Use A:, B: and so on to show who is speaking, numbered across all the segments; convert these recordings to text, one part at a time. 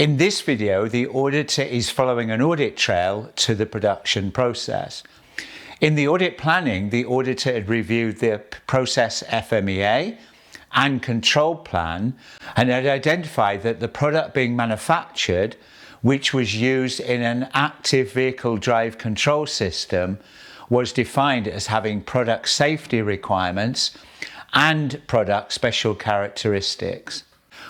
A: In this video, the auditor is following an audit trail to the production process. In the audit planning, the auditor had reviewed the process FMEA and control plan and had identified that the product being manufactured, which was used in an active vehicle drive control system, was defined as having product safety requirements and product special characteristics.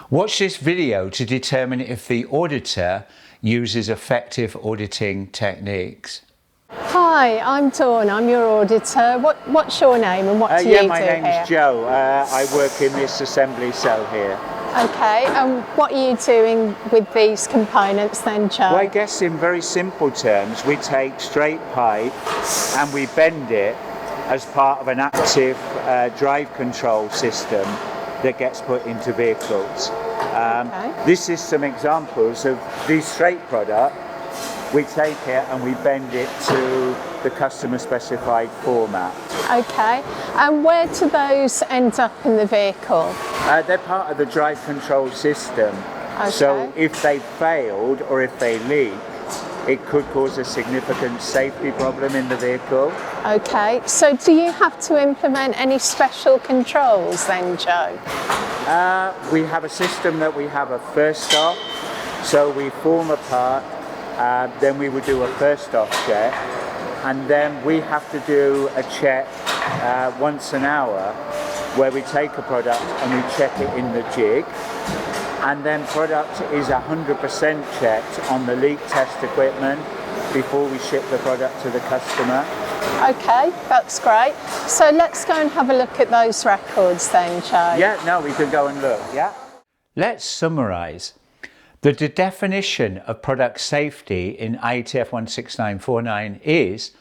A: Watch this video to determine if the auditor uses effective auditing techniques.
B: Hi, I'm Dawn, I'm your auditor. What's your name and what do you do here?
C: My name's Joe. I work in this assembly cell here.
B: Okay, and what are you doing with these components then, Joe?
C: Well, I guess in very simple terms, we take straight pipe and we bend it as part of an active drive control system that gets put into vehicles. This is some examples of these straight product. We take it and we bend it to the customer specified format.
B: Okay, and where do those end up in the vehicle?
C: They're part of the drive control system.
B: Okay.
C: So if they failed or if they leak, it could cause a significant safety problem in the vehicle.
B: Okay, so do you have to implement any special controls then, Joe?
C: We have a system that we have a first off, so we form a part, then we would do a first off check, and then we have to do a check once an hour where we take a product and we check it in the jig, and then product is 100% checked on the leak test equipment before we ship the product to the customer.
B: Okay, that's great. So let's go and have a look at those records then, Joe.
C: Yeah, no, we can go and look, yeah.
A: Let's summarise. The definition of product safety in IATF 16949 is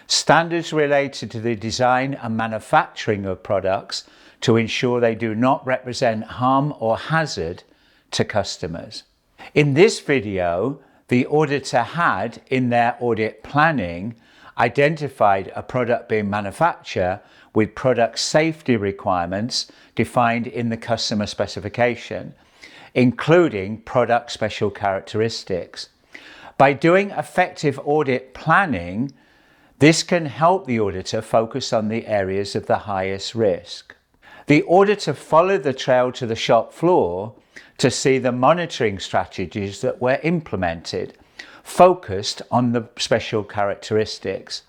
A: standards related to the design and manufacturing of products to ensure they do not represent harm or hazard to customers. In this video, the auditor had, in their audit planning, identified a product being manufactured with product safety requirements defined in the customer specification, including product special characteristics. By doing effective audit planning, this can help the auditor focus on the areas of the highest risk. The auditor followed the trail to the shop floor to see the monitoring strategies that were implemented, focused on the special characteristics.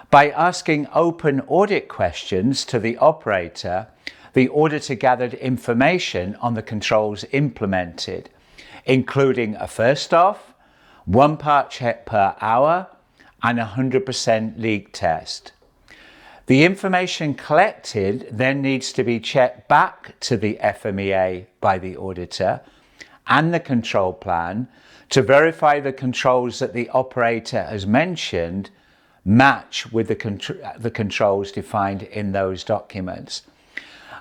A: By asking open audit questions to the operator, the auditor gathered information on the controls implemented, including a first off, 1 part check per hour, and 100% leak test. The information collected then needs to be checked back to the FMEA by the auditor and the control plan to verify the controls that the operator has mentioned match with the controls defined in those documents.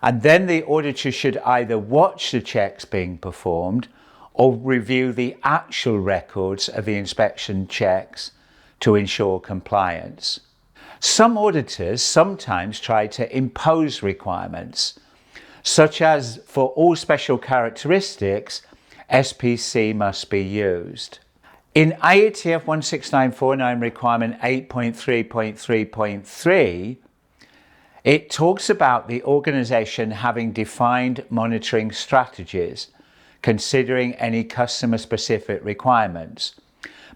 A: And then the auditor should either watch the checks being performed or review the actual records of the inspection checks to ensure compliance. Some auditors sometimes try to impose requirements, such as for all special characteristics, SPC must be used. In IATF 16949 requirement 8.3.3.3, it talks about the organisation having defined monitoring strategies, considering any customer-specific requirements.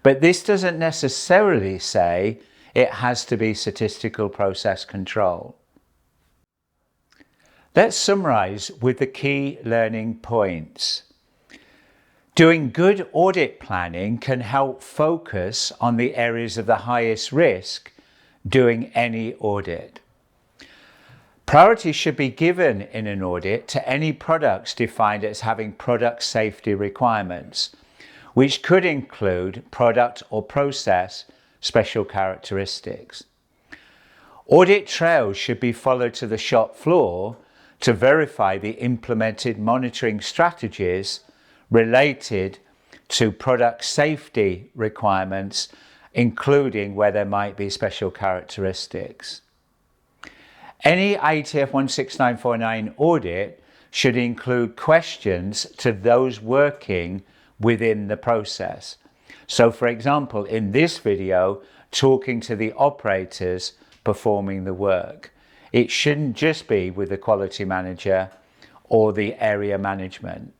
A: But this doesn't necessarily say it has to be statistical process control. Let's summarise with the key learning points. Doing good audit planning can help focus on the areas of the highest risk doing any audit. Priority should be given in an audit to any products defined as having product safety requirements, which could include product or process special characteristics. Audit trails should be followed to the shop floor to verify the implemented monitoring strategies related to product safety requirements, including where there might be special characteristics. Any IATF 16949 audit should include questions to those working within the process. So for example, in this video, talking to the operators performing the work, it shouldn't just be with the quality manager or the area management.